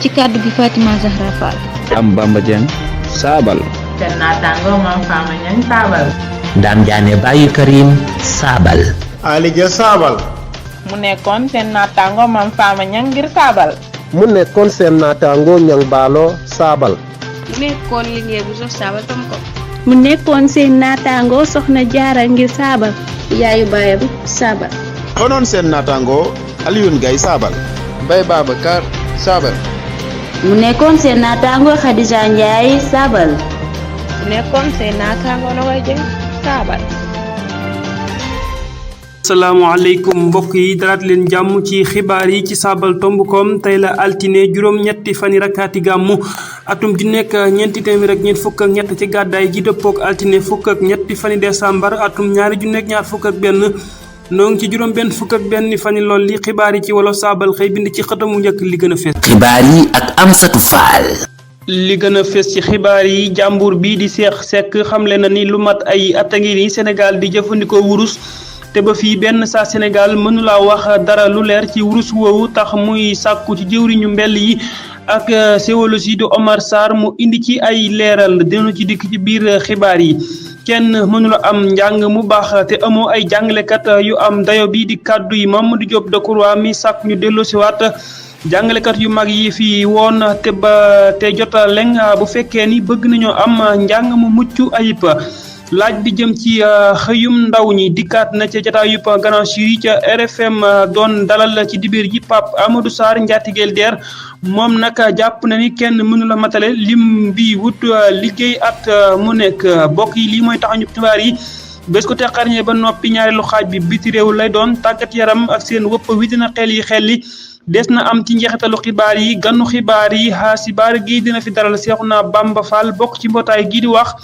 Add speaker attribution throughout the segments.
Speaker 1: ci kàddu gi Fatima Zahra Fall.
Speaker 2: am Bamba Dieng saabal.
Speaker 3: seen naataango Mame Fama Niang saabal.
Speaker 4: Ndam Diané Baye Karim saabal.
Speaker 5: Ali Dia saabal.
Speaker 3: mu nekkoon seen naataango Mame Fama Niang ngir saabal.
Speaker 5: mu nekkoon seen naataango Niang Baalo saabal.
Speaker 1: mu nekkoon liggéey bu sox saabal tam ko.
Speaker 6: mu nekkoon seen naataango Soxna Jaara ngir saabal.
Speaker 1: yaayu baayam saabal.
Speaker 7: konoon seen naataango Alioune Gaye saabal.
Speaker 8: Mbaye Babacar saabal.
Speaker 6: mu nekkoon seen naataango Khadija Ndiaye saabal.
Speaker 1: mu nekkoon seen naataango Nogaye Dieng saabal.
Speaker 9: asalaamaaleykum mbokk yi dalaat leen jàmm ci xibaar yi ci saabal tomb.com tey la altine juróom-ñetti fani rakkaati gàmmu atum ju nekk ñeenti téeméer ak ñeent fukk ak ñett ci gàddaay gi dëppook altine fukk ak ñetti fani décembre atum ñaari ju nekk ñaar fukk ak benn noo ngi ci juróom benn fukk ak benn fani lool li xibaar yi ci wolof saabal xëy bind ci xëtamu njëkk li gën a fees.
Speaker 4: xibaar yi ak Amsatou Fall.
Speaker 9: li gën a fees ci xibaar yi jàmbur bi di Cheikh Seck xamle na ni lu mat ay at a ngi ni Sénégal di jëfandikoo wurus te ba fii benn saa Sénégal mënulaa wax dara lu leer ci wurus woowu tax muy sàkku ci jëwriñu mbell yi ak géologie de Omar Sarr mu indi ci ay leeral dina ci dikk ci biir xibaar yi. kenn mënula am njàng mu baax te amoo ay jàngalekat yu am dayo bi di kàddu yi Mamadou Diop Decroix mi sàkk ñu delloosiwaat jàngalekat yu mag yi fii woon te jota leng bu fekkee ni bëgg nañoo am njàng mu mucc ayib. laaj bi jëm ci xëyum ndaw ñi dikkaat na ca jataayub Grand Jury ca RFM doon dalal ci dibéer ji Pape Amadou Sarr njaatigeel DER moom nag jàpp na ni kenn mënula matale lim bi wut liggéey at mu nekk bokk yi lii mooy tax ñu xibaar yi bés ko teqarñee ba noppi ñaareelu xaaj bi biti réew lay doon tàggat yaram ak seen wëpp wi dina xelli des na am ci njeexitalu xibaar yi gannu xibaar yi xibaar gi dina fi daral Seexuna Bamba Fall bokk ci mbootaay gi di wax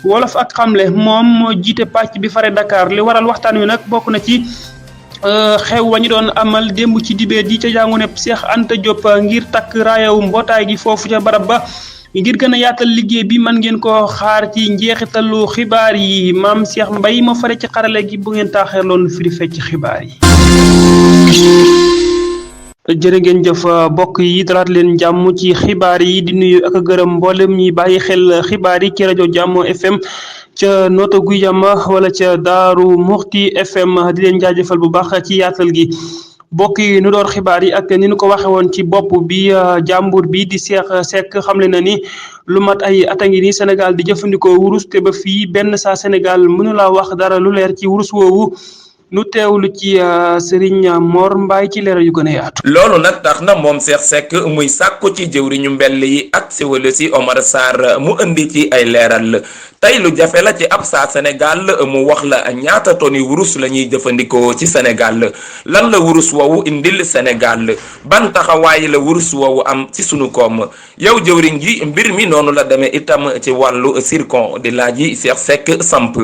Speaker 9: wolof ak xamle moom moo jiite pàcc bi fare Dakar li waral waxtaan wi nag bokk na ci xew wa ñu doon amal démb ci dibéer ji ca jàngu ne Cheikh Anta Diop ngir takk raayawu mbootaay gi foofu ca barab ba ngir gën a yaatal liggéey bi mën ngeen ko xaar ci njeexitalu xibaar yi maam Cheikh Mbaye moo fare ci xarale gi bu ngeen taaxeerloon firi fecc xibaar yi. jërë ngeen jëf bokk yi dalaat leen jàmm ci xibaar yi di nuyu ak gërëm mboolem ñi bàyyi xel xibaar yi ci rajo Jàmm FM ca Notto Gouye Diama wala ca Daaru Muxti FM di leen jaajëfal bu baax ci yaatal gi bokk yi nu door xibaar yi ak ni nu ko waxe woon ci bopp bi jàmbur bi di Cheikh Seck xamle na ni lu mat ay at a ngi ni Sénégal di jëfandikoo wurus te ba fii benn saa Sénégal mënulaa wax dara lu leer ci wurus woowu nu teewlu ci Serigne Mor Mbaye ci leeral yu gën a yaatu.
Speaker 10: loolu nag tax na moom Cheikh Seck muy sàkku ci jëwriñu mbell yi ak géologie Omar Sarr mu indi ci ay leeral tey lu jafe la ci ab saa Sénégal mu wax la ñaata toni wurus la ñuy jëfandikoo ci Sénégal lan la wurus woowu indil Sénégal ban taxawaay la wurus woowu am ci sunu koom yow jëwriñ ji mbir mi noonu la demee itam ci wàllu zircon di laaj yi Cheikh Seck samp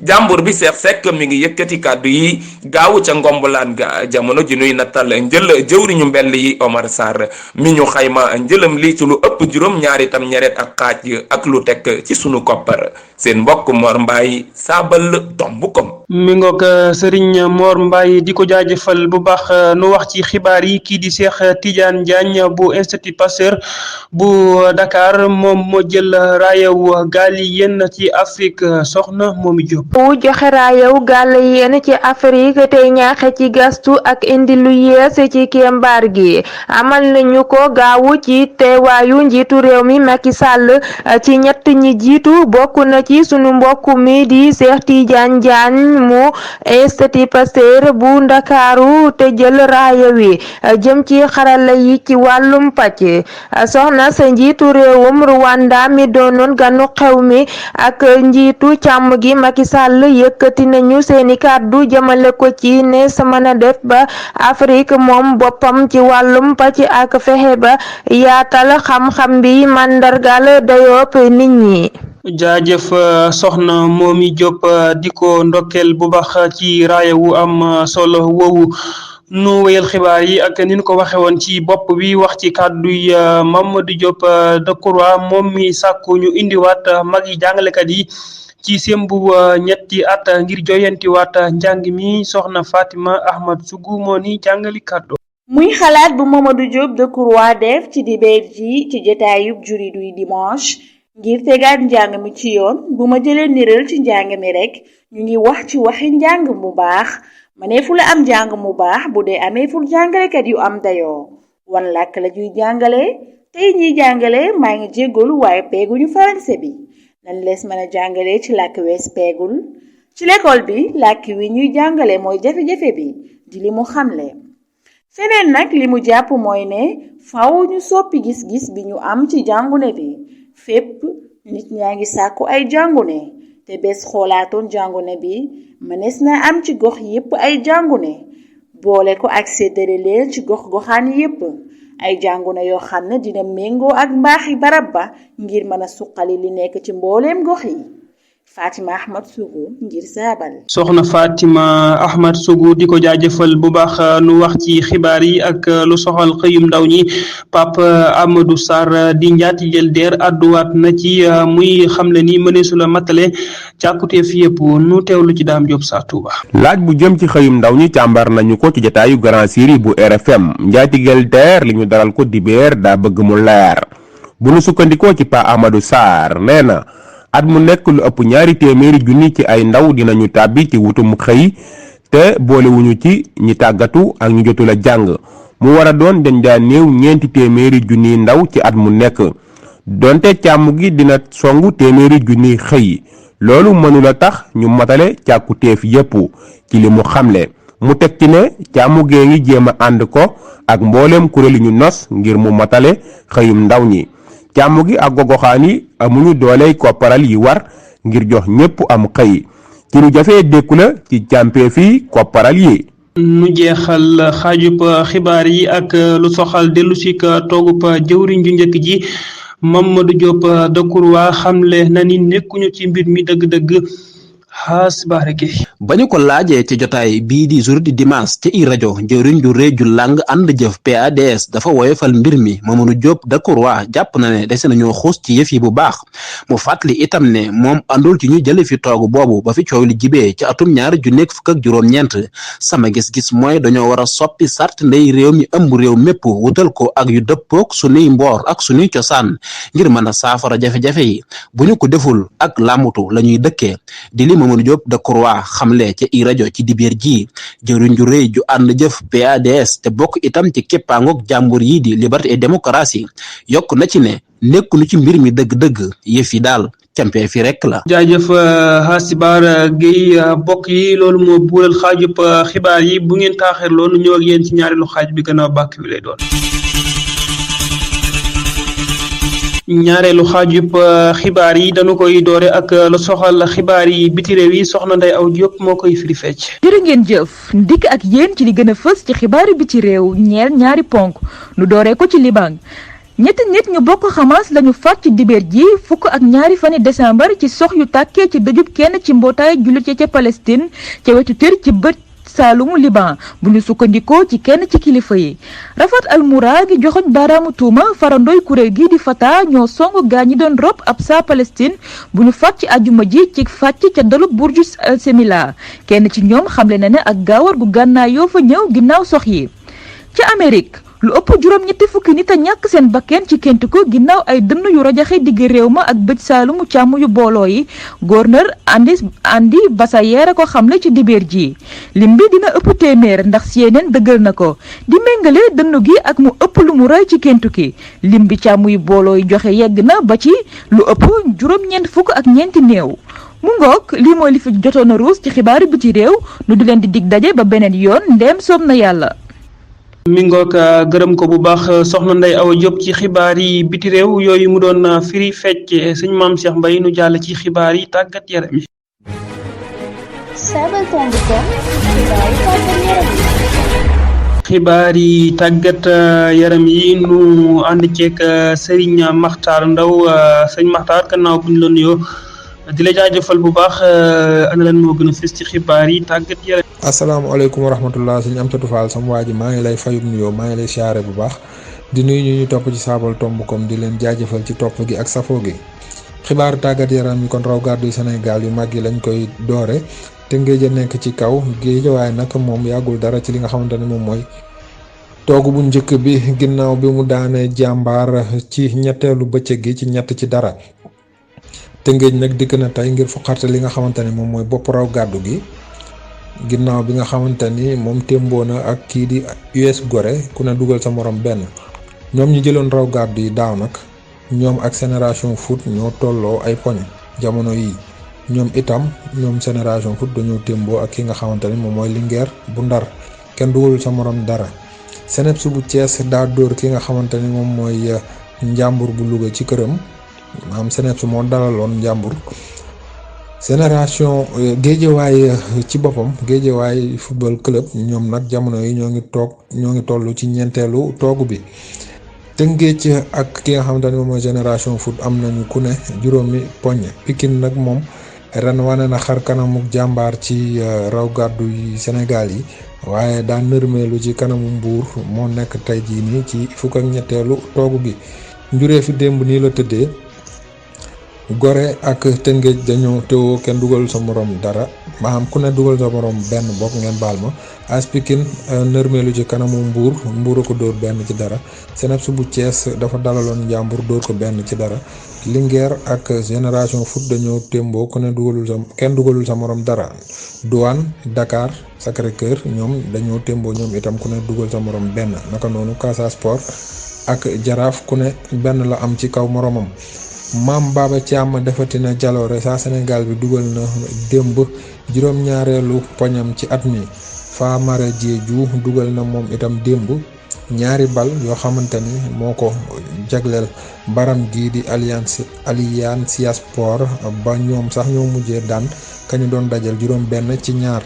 Speaker 10: jàmbur bi Cheikh Seck mi ngi yëkkati kàddu yi gaaw ca ngombalaan ga jamono ji nuy nattal njël jëwriñu mbell yi Omar Sarr mi ñu xayma njëlam li ci lu ëpp juróom ñaari tam ñeret ak xaaj ak lu tekk ci sunu koppar seen mbokk Mor Mbaye saabal tomb.com.
Speaker 9: mi ngoog Serigne Mor Mbaye di ko jaajëfal bu baax nu wax ci xibaar yi kii di Cheikh Tidiane Diagne bu Institut Pasteur bu Dakar moom moo jël raayaw gaal yi yenn ci Afrique soxna Momi Diop.
Speaker 11: bu joxe raayaw gaal yi yenn ci Afrique tey ñaaxe ci gastu ak indi lu yees ci kémbaar gi amal nañu ko gaawu ci teewaayu njiitu réew mi Macky Sall ci ñett ñi jiitu bokk na ci sunu mbokk mi di Cheikh Tidiane Diagne mu Institut Pasteur bu Ndakaaru te jël raaya wi jëm ci xarala yi ci wàllum pàcc soxna sa njiitu réewum Rwanda mi doonoon ganu xew mi ak njiitu càmm gi Macky Sall yëkkati nañu seeni kàddu jëmale ko ci ne sa mën a def ba Afrique moom boppam ci wàllum pàcc ak fexe ba yaatal xam-xam bi màndargal dayoop nit ñi.
Speaker 9: jaajëf soxna Momi Diop di ko ndokkeel bu baax ci raaya wu am solo woowu nu wéyal xibaar yi ak ni ñu ko waxe woon ci bopp bi wax ci kàddu yi Mamadou Diop Decroix moom mi sàkku ñu indiwaat mag yi jàngalekat yi ci sembu ñetti at ngir joyantiwaat njàng mi soxna Fatima Ahmad Sougou moo ni jàngali kàddu
Speaker 6: muy xalaat bu Mamadou Diop Decroix def ci dibeer ji ci jotaayub juridu yi dimanche ngir tegaat njàng mi ci yoon. bu ma jëlee niral ci njàng mi rek ñu ngi wax ci waxi njàng mu baax maneefu la am njàng mu baax bu dee ameeful jàngalekat yu am dayoo. wan làkk la ñuy jàngale tey ñiy jàngale maa ngi jéggalu waaye peeguñu français bi nan lees mën a jàngale ci làkk wees peegul. ci l'école bi làkk wi ñuy jàngale mooy jafe-jafe bi di li mu xamle. feneen nag li mu jàpp mooy ne faaw ñu soppi gis-gis bi ñu am ci jàngune bi. fépp nit ñaa ngi sàkku ay jàngune te bés xoolaatoon jàngune bi mënees na am ci gox yépp ay jàngune boole ko ak séddale leen ci gox-goxaan yépp ay jàngune yoo xam ne dina méngoo ak mbaaxi barab ba ngir mën a suqali li nekk ci mbooleem gox yi. Fatima Ahmad Sougou ngir Saabal.
Speaker 9: soxna Fatima Ahmad Sougou di ko jaajëfal bu baax nu wax ci xibaar yi ak lu soxal xëyum ndaw ñi Pape Amadou Sarr di njaati jël deer àdduwaat na ci muy xamle ni mëneesu la matale càkkuteef yëpp nu teewlu ci Daam Diop sa Touba.
Speaker 12: laaj bu jëm ci xëyum ndaw ñi càmbar nañu ko ci jotaayu Grand Série bu RFM njaati jël deer li ñu dalal ko dibéer daa bëgg mu leer bu nu sukkandikoo ci Pa Amadou Sarr nee na at mu nekk lu ëpp 200 junni ci ay ndaw dinañu tàbbi ci wutum xëy te boolewuñu ci ñi tàggatu ak ñu jotul a jàng mu war a doon dañ daa néew 400 junni ndaw ci at mu nekk donte càmm gi dina songu 100 junni xëy loolu mënula tax ñu matale càkkuteef yépp ci li mu xamle mu teg ci ne càmm gee ngi jéem a ànd ko ak mbooleem kuréel ñu nos ngir mu matale xëyum ndaw ñi càmm gi ak gogoxaan yi amuñu dooley kopparal yi war ngir jox ñépp am xëy ci lu jafee dékku la ci càmpee fi kopparal yi.
Speaker 9: nu jeexal xaajub xibaar yi ak lu soxal dellusi ka toogub jëwriñ ju njëkk ji Mamadou Diop Decroix xamle na ni nekkuñu ci mbir mi dëgg-dëgg xaas baareke
Speaker 13: ba ñu ko laajee ci jotaay bii di jour di dimanche ci i rajo njëriñ ju rëy ju làng ànd jëf PADS dafa woyofal mbir mi Mamadou Diop Decroix jàpp na ne dese nañoo xuus ci yëf yi bu baax mu fàttali itam ne moom àndul ci ñu jële fi toog boobu ba fi coow li jibee ci atum 2019 sama gis-gis mooy dañoo war a soppi sart ndey réew mi ëmb réew mépp wutal ko ak yu dëppook sunuy mboor ak sunuy cosaan ngir mën a saafara jafe-jafe yi bu ñu ko deful ak làmmutu la ñuy dëkkee di li Mamadou Diop Decroix xamle ca i rajo ci dibeer ji jëriñ ju rëy ju ànd jëf PADS te bokk itam ci képpaangook jàmbur yi di liberté et démocratie yokk na ci ne nekku nu ci mbir mi dëgg-dëgg yëf yi daal campee fi rek la.
Speaker 9: jaajëf Hasibar Gueye bokk yi loolu moo buural xaajub xibaar yi bu ngeen taaxirloo nu ñëw ak yéen ci ñaareelu xaaj bi gannaaw bàkk bi lay doon. ñaareelu xaajub xibaar yi dañu koy doore ak lu soxal xibaar yi biti réew yi soxna Ndeye Aw Diop moo koy firi fecc.
Speaker 14: jërë ngeen jëf ndikk ak yéen ci li gën a fës ci xibaaru biti réew ñeel ñaari ponk nu dooree ko ci Liban ñetti nit ñu bokk Hamas lañu faat ci dibeer ji fukk ak ñaari fani décembre ci sox yu tàkkee ci dëjub kenn ci mbootaay jullit ca Palestine ca wetu tër ci bët saalumu Liban bu ñu sukkandikoo ci kenn ci kilifa yi Rafat al-Muragi joxoñ baaraamu tuuma farandoy kuréel gi di Fatah ñoo songu gaa ñi doon rob ab saa Palestine bu ñu faat ci ajuma ji ci fàcc ca dalub Burju Semila kenn ci ñoom xamle na ne ak gaawar gu gànnaay yoo fa ñëw ginnaaw sox yi ci Amérique lu ëpp juróom-ñetti fukki nit a ñàkk seen bakkeen ci Kentucky ginnaaw ay dënn yu rajaxe digg réew ma ak bëj saalumu càmm yu booloo yi gouverneur Andy Basayeer ko xamle ci dibeer ji lim bi dina ëpp téeméer ndax CNN dëggal na ko di méngale dënn gi ak mu ëpp lu mu rëy ci Kentucky lim bi càmm yu booloo yi joxe yegg na ba ci lu ëpp juróom-ñeent fukk ak ñeenti néew mu ngoog lii mooy li fi jotoon a ruus ci xibaaru biti réew nu di leen di dig daje ba beneen yoon ndeem soob na yàlla.
Speaker 9: mi ngoog gërëm ko bu baax soxna Ndeye Awa Diop ci xibaar yi biti réew yooyu mu doon firi fecc sëñ Maam Cheikh Mbaye nu jàll ci xibaar yi tàggat yaram yi. xibaar yi tàggat yaram yi nu ànd ceeg Serigne Makhtar Ndaw sëñ Makhtar gannaaw bu ñu la nuyoo di la jaajëfal bu baax ana lan moo gën a fës ci xibaar yi tàggat yaram.
Speaker 15: asalaamaaleykum wa rahmatullah sëñ Amsatou Fall sama waa ji maa ngi lay fayum nuyoo maa ngi lay siyaare bu baax di nuyu ñu topp ci saabal tomb comme di leen jaajëfal ci topp gi ak safoo gi xibaaru tàggat yaram yi kon raw gàddu yu Sénégal yu mag yi lañ koy doore te ngéej a nekk ci kaw géej waaye nag moom yàggul dara ci li nga xamante ne moom mooy toogu bu njëkk bi ginnaaw bi mu daanee jàmbaar ci ñetteelu bëccëg gi ci 3-0. Tëngéej nag dikk na tey ngir fuqarte li nga xamante ni moom mooy bopp raw gàddu gi ginnaaw bi nga xamante ni moom témboo na ak kii di US Gorée ku ne dugal sa morom benn. ñoom ñu jëloon raw gàddu yi daaw nag ñoom ak Génération Foot ñoo tolloo ay poñ jamono yi ñoom Génération Foot dañoo témboo ak ki nga xamante ni moom mooy Linguère bu Ndar kenn dugalul sa morom dara. Seneps bu Thiès daa dóor ki nga xamante ni moom mooy Njàmbur bu Louga ci këram maanaam Seneps moo dalaloon Njàmbur. Génération Géejawaay ci boppam Géejawaay football club ñoom nag jamono yi ñoo ngi toll ci ñeenteelu toogu bi. Tëngéej ak ki nga xamante ni moom mooy Génération Foot am nañu ku ne juróomi poñ. Pikine nag moom ren wane na xar kanamu jàmbaar ci raw gàddu yi Sénégal yi waaye daa nërmeelu ci kanamu Mbuur moo nekk tey jii nii ci fukk ak ñetteelu toogu gi. njuree fi démb nii la tëddee. Gorée ak Tëngéej dañoo teewoo kenn dugal sa morom dara maanaam ku ne dugal sa morom benn bokk ngeen baal ma. AS Pikine nërmeelu ci kanamu Mbuur a ko dóor 1-0. Seneps bu Thiès dafa dalaloon Njàmbur dóor ko 1-0. Linguère ak Génération Foot dañoo témboo ku ne kenn dugalul sa morom dara. Douane Dakar Sacré-Cœur ñoom dañoo témboo ñoom itam ku ne dugal sa morom benn naka noonu Casa Sport ak Jaraaf ku ne benn la am ci kaw moromam. Maam Baba Thiam defati na jaloore saa Sénégal bi dugal na démb juróom-ñaareelu poñam ci at mi. Famara Diédhiou dugal na moom itam démb ñaari bal yoo xamante ni moo ko jagleel baram gii di Alianza Sport ba ñoom sax ñoo mujjee daan kañu doon dajal juróom-1-2.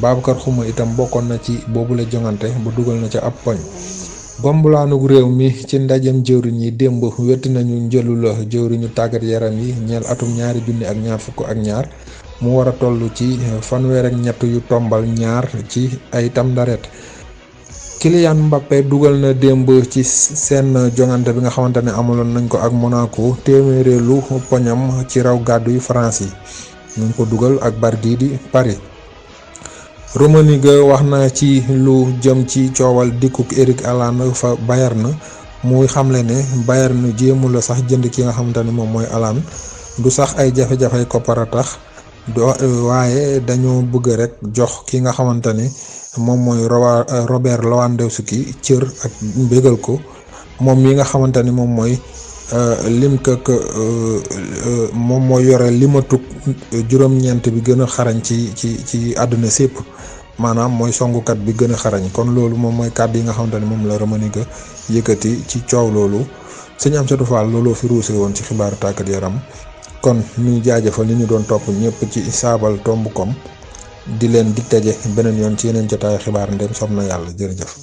Speaker 15: Babacar Xuma itam bokkoon na ci boobule jongante bu dugal na ca ab poñ. Gombulaanug réew mi ci ndajem jëwriñ yi démb wetti nañu njëlu la jëwriñu tàggat yaram yi ñeel atum 2022 mu war a toll ci fanweer ak 3 yu tombal ñaar ci ay tamdaret. Kylian Mbappé dugal na démb ci seen jongante bi nga xamante ne amaloon nañ ko ak Monaco téeméereelu poñam ci raw gàddu yu France yi ñu ngi ko dugal ak Bardi di Paris. Rummenigge wax na ci lu jëm ci coowal dikkuk Erling Haaland fa Bayern muy xamle ne Bayern jéemu la sax jënd ki nga xamante ne moom mooy Haaland du sax ay jafe-jafey koppar a tax waaye dañoo bëgg rek jox ki nga xamante ne moom mooy Robert Lewandowski cër ak mbégal ko moom mi nga xamante ni moom mooy moom mooy yore limatuk juróom-ñeent bi gën a xarañ ci àdduna sépp maanaam mooy songukat bi gën a xarañ kon loolu moom mooy kàddu yi nga xamante ni moom la Rummenigge yëkkati ci coow loolu sëñ Amsatou Fall looloo fi ruuse woon ci xibaaru tàggat yaram kon ñu jaajëfal ni ñu doon topp ñëpp ci sabaltomb.com di leen dig daje beneen yoon ci yeneen jotaayu xibaar ndem sob na yàlla jërëjëf.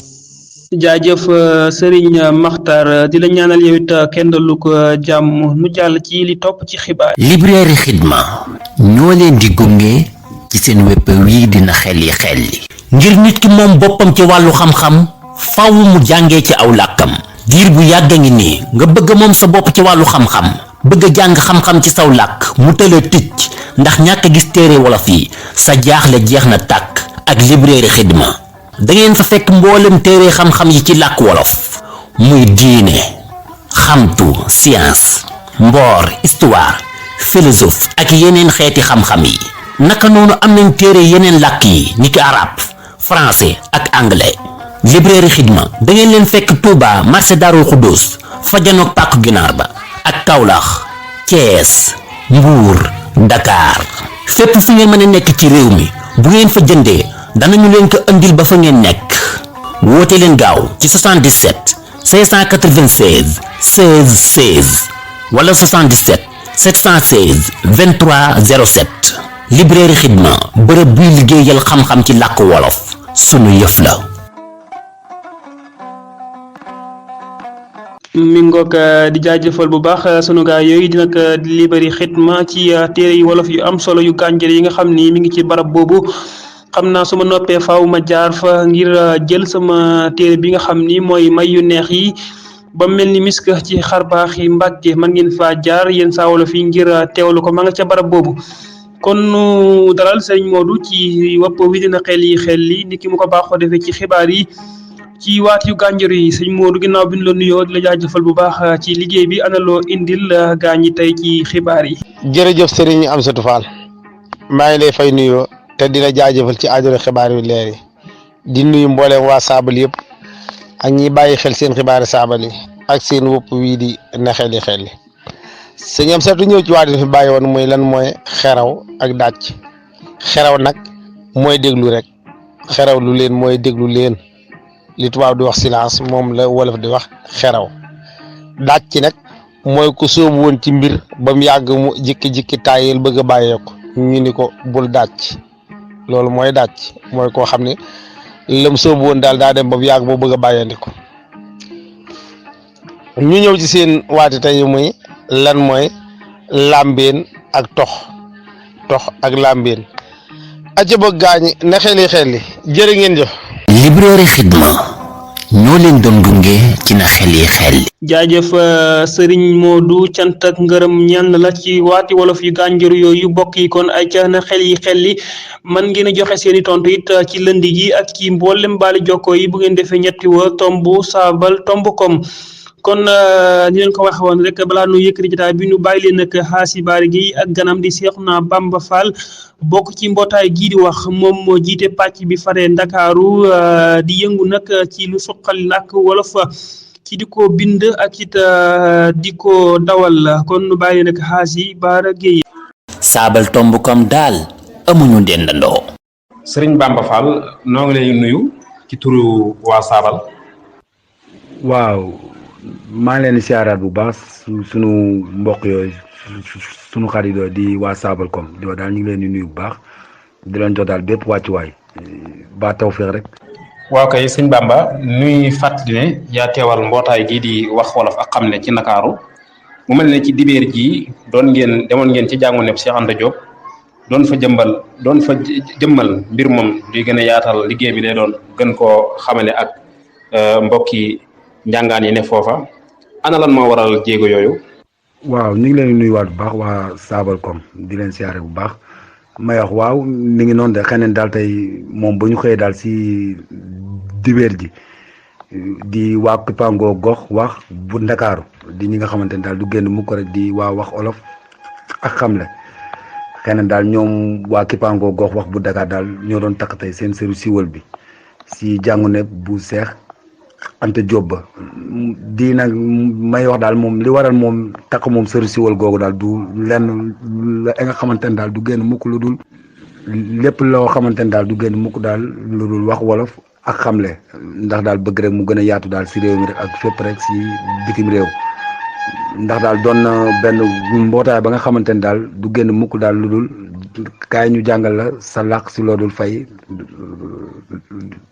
Speaker 9: jaajëf Serigne Makhtar di la ñaanal yow it kenn dalu ko jàmm nu jàll ci li topp ci xibaar.
Speaker 4: Librairie Xidma ñoo leen di gunge ci seen wépp wii dina xelli ngir nit ki moom boppam ci wàllu xam-xam faaw mu jàngee ci aw làkkam diir bu yàgg ngi nii nga bëgg moom sa bopp ci wàllu xam-xam bëgg a jàng xam-xam ci saw làkk mu tëla ticc ndax ñàkk gis téere wolof yi sa jaaxle jeex na tàkk ak Librairie Xidma da ngeen fa fekk mboolem téere xam-xam yi ci làkk wolof muy diine xamtu science mboor histoire philosophe ak yeneen xeeti xam-xam yi naka noonu am nañ téere yeneen làkk yi niki arab français ak anglais. Librairie Xidma da ngeen leen fekk Touba marché Darou Khoudoss fa janoog pàkku ginaar ba ak Kaolack Thiès Mbour Dakar fépp fu ngeen mën a nekk ci réew mi bu ngeen fa jëndee danañu leen ko andil ba fa ngeen nekk woote leen gaaw ci 77 596 16 16 wala 77 716 23 07 Librairie Xidma bërëb buy liggéeyal xam-xam ci làkk wolof sunu yëf la.
Speaker 9: mi ngoog di jaajëfal bu baax sunu gaa yooyu di nag Librairie Xidma ci téere yi wolof yu am solo yu gànjër yi nga xam ni mi ngi ci barab boobu xam naa su ma noppee faaw ma jaar fa ngir jël sama téere bi nga xam ni mooy may yu neex yi ba mel ni misk ci xarbaax yi Mbàkke man ngeen faa jaar yéen saa wolof yi ngir teewlu ko ma nga ca barab boobu kon nu dalal Serigne Modou ci wopp wi dina xel yi ni ki mu ko baaxoo defee ci xibaar yi ci waat yu gànjur yi sëñ Modou ginnaaw bi ñu la nuyoo di la jaajëfal bu baax ci liggéey bi ana loo indil gaañ yi tey ci xibaar yi.
Speaker 5: jërëjëf Serigne Amsatou Fall maa ngi lay fay nuyoo te di la jaajëfal ci àjjana xibaar yu leer yi di nuyu mboolem waa saabal yëpp ak ñi bàyyi xel seen xibaari saabal yi ak seen wopp wii di na xeli xel sëñ Amsatou ñëw ci waat yi fi bàyyi woon muy lan mooy xeraw ak dàcc xeraw nag mooy déglu rek xeraw lu leen mooy déglu leen li tubaab di wax silence moom la wolof di wax xeraw dàcc nag mooy ku sóobu woon ci mbir ba mu yàgg mu jikki-jikki taayel bëgg a bàyyeeku ñu ni ko bul dàcc loolu mooy dàcc mooy koo xam ne lam sóobu woon daal daa dem ba mu yàgg mu bëgg a bàyyandiku ñu ñëw ci seen waati tey muy lan mooy làmbeen ak tox ak làmbeen aca bëgg gaañi na xeli jërë ngeen jëf.
Speaker 4: Librairie Xidma ñoo leen doon gunge ci na xeli.
Speaker 9: jaajëf Serigne Modou cant ak ngërëm ñaan la ci waati wolof yu gànjur yooyu bokk yi kon ay ca na xel man ngeen a joxe seeni tontu it ci lëndi gi ak ci mboolem baali jokko yi bu ngeen defee ñetti wa tomb saabal tomb kom kon ni leen ko waxe woon rek balaa nu yëkkati jotaay bi ñu bàyyi leen nag xaasi baari gi ak ganam di Seexuna Bamba Fall bokk ci mbootaay gii di wax moom moo jiite pàcc bi faree Ndakaaru di yëngu nag ci lu suqali làkk wolof ci di ko bind ak it di ko dawal kon nu bàyyi nag xaasi baara géey
Speaker 4: saabal tomb kom daal amuñu ndendandoo.
Speaker 16: Sëriñ Bamba Fall noo ngi lay nuyu ci turu waa saabal.
Speaker 2: waaw maa ngi leen di siyaaraat bu baax sunu mbokk yooyu sunu xarit yooyu di waa saabal kom di wax daal ñu ngi leen di nuyu bu baax di leen jox daal bépp wàccuwaay ba tawfeex rek.
Speaker 16: waaw kay sëñ Bamba nuy fàttali ne yaa teewal mbootaay gii di wax wolof ak xam ne ci Ndakaaru mu mel ne ci dibeer ji demoon ngeen ci jàngu nepp Cheikh Anta Diop doon fa jëmmal mbir moom di gën a yaatal liggéey bi lay doon gën koo xamale ak mbokki njàngaan yi ne foofa ana lan moo waral jéego yooyu.
Speaker 2: waaw ñu ngi leen di nuyuwaat bu baax waa saabal kom di leen siyaare bu baax may wax waaw mi ngi noonu de xeneen daal tey moom ba ñu xëyee daal si dibeer ji di waa Kipango gox wax bu Ndakaaru di ñi nga xamante ne daal du génn mukk rek di waa wax olof ak xamle xeneen daal ñoom waa Kipango gox wax bu Dakar daal ñoo doon takk tey seen sëru siwal bi si jàngu ne bu Seex Anta Diop ba di nag may wax daal moom li waral moom takk moom sëru siwal googu daal du lenn la nga xamante ne daal du génn mukk lu dul lépp loo xamante ne daal du génn mukk daal lu dul wax wolof ak xamle ndax daal bëgg rek mu gën a yaatu daal si réew mi rek ak fépp rek si bitim réew ndax daal doon na benn mbootaay ba nga xamante ne daal du génn mukk daal lu dul kaay ñu jàngal la sa làkk si loo dul fay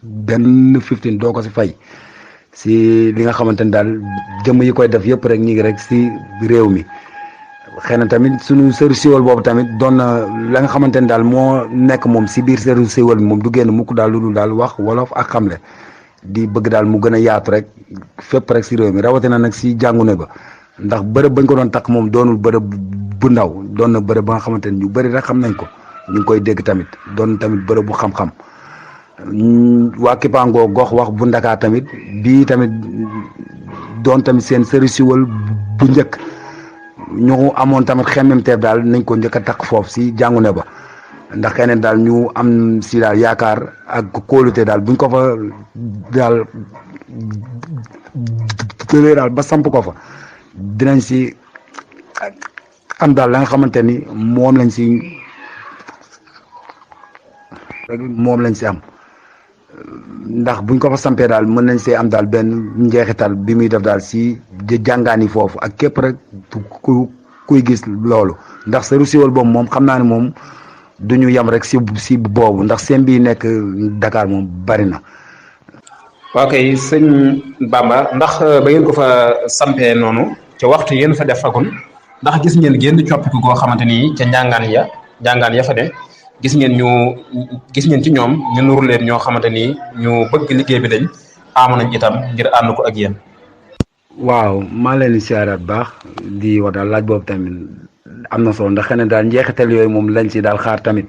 Speaker 2: benn 15 doo ko si fay si li nga xamante ne daal jëmm yi koy def yëpp rek ñi ngi rek si réew mi xëy na tamit suñu sëru siwal boobu tamit doon na la nga xamante ne daal moo nekk moom si biir sëru siwal bi moom du génn mukk daal lu dul daal wax wolof ak xamle di bëgg daal mu gën a yaatu rek fépp rek si réew mi rawatina nag si jàngu ne ba ndax bërëb bañ ko doon takk moom doonul bërëb bu ndaw doon na bërëb ba nga xamante ne ñu bëri rek xam nañ ko ñu ngi koy dégg tamit doon tamit bërëb bu xam-xam waa Kipango gox wax bu Ndakaar tamit bii tamit doon tamit seen sëru siwal bu njëkk ñu amoon tamit xemmemteef daal nañ ko njëkk a takk foofu si jàngu ne ba ndax keneen daal ñu am si daal yaakaar ak kóolute daal buñ ko fa daal tëlee daal ba samp ko fa dinañ si am daal la nga xamante ni moom lañ si am ndax buñ ko fa sampee daal mën nañ see am daal benn njeexital bi muy def daal si jàngaani foofu ak képp rek kuy gis loolu ndax sëru siwal boobu moom xam naa ne moom du ñu yem rek si boobu ndax seen bii nekk Dakar moom bari na.
Speaker 16: waaw kay sëñ Bamba ndax ba ngeen ko fa sampee noonu ca waxtu yéen fa def fagul ndax gis ngeen génn coppiku goo xamante ni ca njàngaan ya fa de gis ngeen ci ñoom ñu nuru leen ñoo xamante ni ñu bëgg liggéey bi lañ amoon nañ itam ngir ànd ko ak yéen.
Speaker 2: waaw maa leen di siyaaraat baax di wax daal laaj boobu tamit am na solo ndax xëy na daal njeexital yooyu moom lañ si daal xaar tamit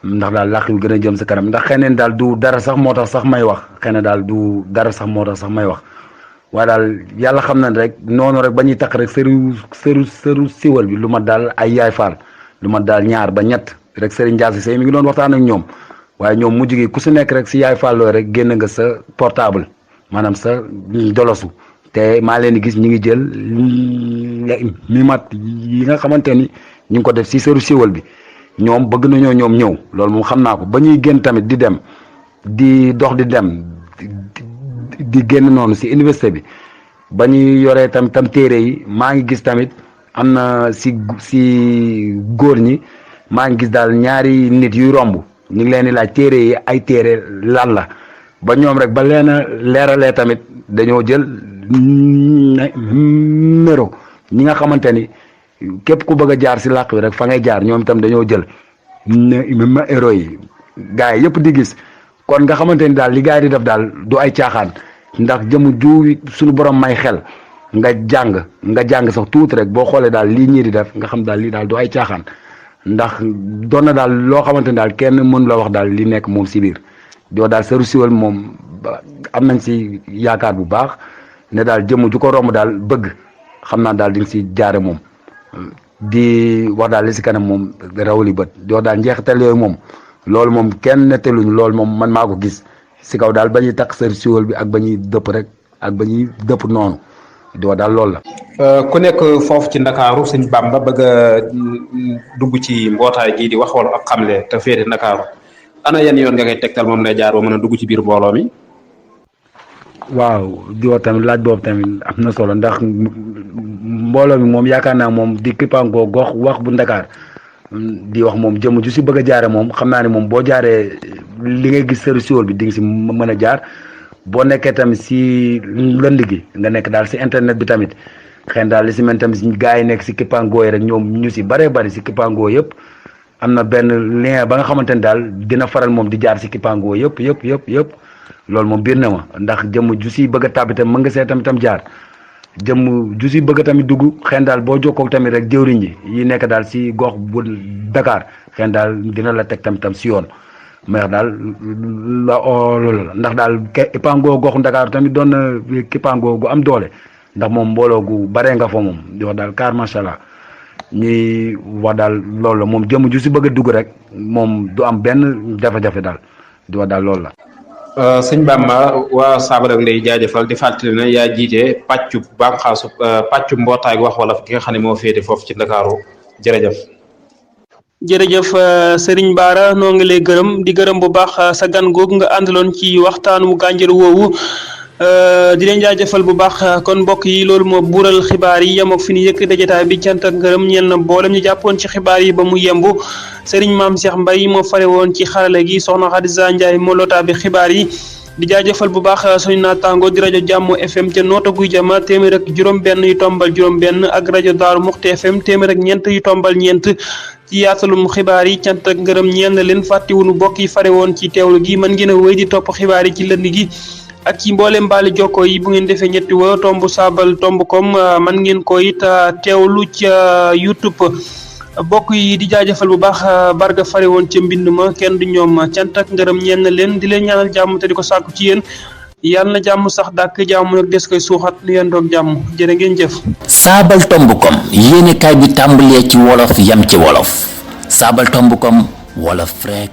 Speaker 2: ndax daal làq yu gën a jëm sa kanam ndax xëy na daal du dara sax moo tax sax may wax xëy na daal du dara sax moo tax sax may wax waaye daal yàlla xam na rek noonu rek ba ñuy takk rek sëru siwal bi lu mat daal ay yaay faal lu mat daal ñaar ba ñett rek Serigne Ndiassy Seye mi ngi doon waxtaan ak ñoom waaye ñoom mujj gi ku si nekk rek si yaay faal rek génn nga sa portable maanaam sa dolosu te maa leen di gis ñi ngi jël mi mat yi nga xamante ni ñu ngi ko def si sëru siwal bi ñoom bëgg nañoo ñoom ñëw loolu moom xam naa ko ba ñuy génn tamit di dem di dox di dem di génn noonu si université bi ba ñuy yoree tam téere yi maa ngi gis tamit am na si góor ñi maa ngi gis daal ñaari nit yuy romb ñu ngi leen di laaj téere yi ay téere lan la ba ñoom rek ba leen a leeralee tamit dañoo jël numéro ñi nga xamante ni képp ku bëgg a jaar si làq bi rek fa ngay jaar ñoom itam dañoo jël numéro yi gars yi yëpp di gis kon nga xamante ni daal li gars yi di def daal du ay caaxaan ndax jëmu ju suñu borom may xel nga jàng sax tuuti rek boo xoolee daal lii ñii di def nga xam daal lii daal du ay caaxaan ndax doon na daal loo xamante ni daal kenn mënu la wax daal li nekk moom si biir doo daal sëru siwal moom am nañ si yaakaar bu baax ne daal jëmm ju ko romb daal bëgg xam naa daal di nga si jaare moom di wax daal li si kanam moom rawali bët doo daal njeexital yooyu moom loolu moom kenn nettaluñu loolu moom man maa ko gis si kaw daal ba ñuy takk sëru siwal bi ak ba ñuy dëpp rek ak ba ñuy dëpp noonu doo daal loolu la.
Speaker 16: ku nekk foofu ci Ndakaaru sëñ Bamba bëgg a dugg ci mbootaay gii di wax wala ak xamle te féete Ndakaaru ana yan yoon nga koy tegtal moom lay jaar ba mën a dugg ci biir mbooloo mi.
Speaker 2: waaw diwa tamit laaj boobu tamit am na solo ndax mbooloo mi moom yaakaar naa moom di kippaangoo gox wax bu Ndakaar di wax moom jëmm ju si bëgg a jaare moom xam naa ne moom boo jaaree li ngay gis sëru siwal bi di nga si mën a jaar boo nekkee tamit si lënd gi nga nekk daal si internet bi tamit xëy na daal li si mel tamit gars yi nekk si kippaangoo yi rek ñoom ñu si bëree bëri si kippaangoo yëpp am na benn lien ba nga xamante ni daal dina faral moom di jaar si kippaangoo yëpp loolu moom biir na ma ndax jëmm ju si bëgg a tàbbi tam mën nga see tamit jaar jëmm ju si bëgg a tamit dugg xëy na daal boo jokkoo tamit rek jëwriñ ji yi nekk daal si gox bu Dakar xëy na daal dina la teg tam si yoon mais daal loolu la ndax daal kippaangoo goxu Dakar tamit doon na kippaangoo gu am doole ndax moom mbooloo gu baree nga fa moom di wax daal car macha allah ñuy wax daal loolu la moom jëmm ju si bëgg a dugg rek moom du am benn jafe-jafe daal di wax daal loolu la.
Speaker 16: sëñ Bamba waa Saabal ak Ndeye jaajëfal di fàttali ne yaa jiite pàccu bànqaasu pàccu mbootaay wax wala ki nga xam ne moo féete foofu ci Ndakaaru jërëjëf.
Speaker 9: jërëjëf Serigne Bara noo ngi lay gërëm di gërëm bu baax sa gan googu nga àndaloon ci waxtaan wu gànjër woowu di leen jaajëfal bu baax kon mbokk yi loolu moo buural xibaar yi yem ak fi ñu yëkkate jotaay bi cant ak ngërëm ñeel na boolem ñu jàppoon ci xibaar yi ba mu yemb Serigne Mame Cheikh Mbaye moo fare woon ci xarale gi soxna Khadija Ndiaye moo lootaa bi xibaar yi di jaajëfal bu baax suñu naataango di rajo Jàmm FM ca noota guy jama téeméer ak juróom-benn yu tombal juróom-benn ak rajo Daaru Muxti FM téeméer ak ñeent yu tombal ñeent ci yaatalum xibaar yi cant ak ngërëm ñeel na leen fàttiwunu bokk yi fare woon ci teewlu gi mën ngeen a wéy di topp xibaar yi ci lënd gi ak ci mboolem mbaali jokko yi bu ngeen defee ñetti wa tomb saabal tomb com man ngeen ko it teewlu ca YouTube bokk yi di jaajëfal bu baax barga fare woon ca mbind ma kenn du ñoom cant ak ngërëm ñeen na leen di leen ñaanal jàmm te di ko sàkku ci yéen yàlla na jàmm sax dàkk jàmm nag des koy suuxat lu yeen doog jàmm jërë ngeen jëf.
Speaker 4: saabal tomb com yéenekaay bi tàmbalee ci wolof yam ci wolof saabal tomb com wolof rek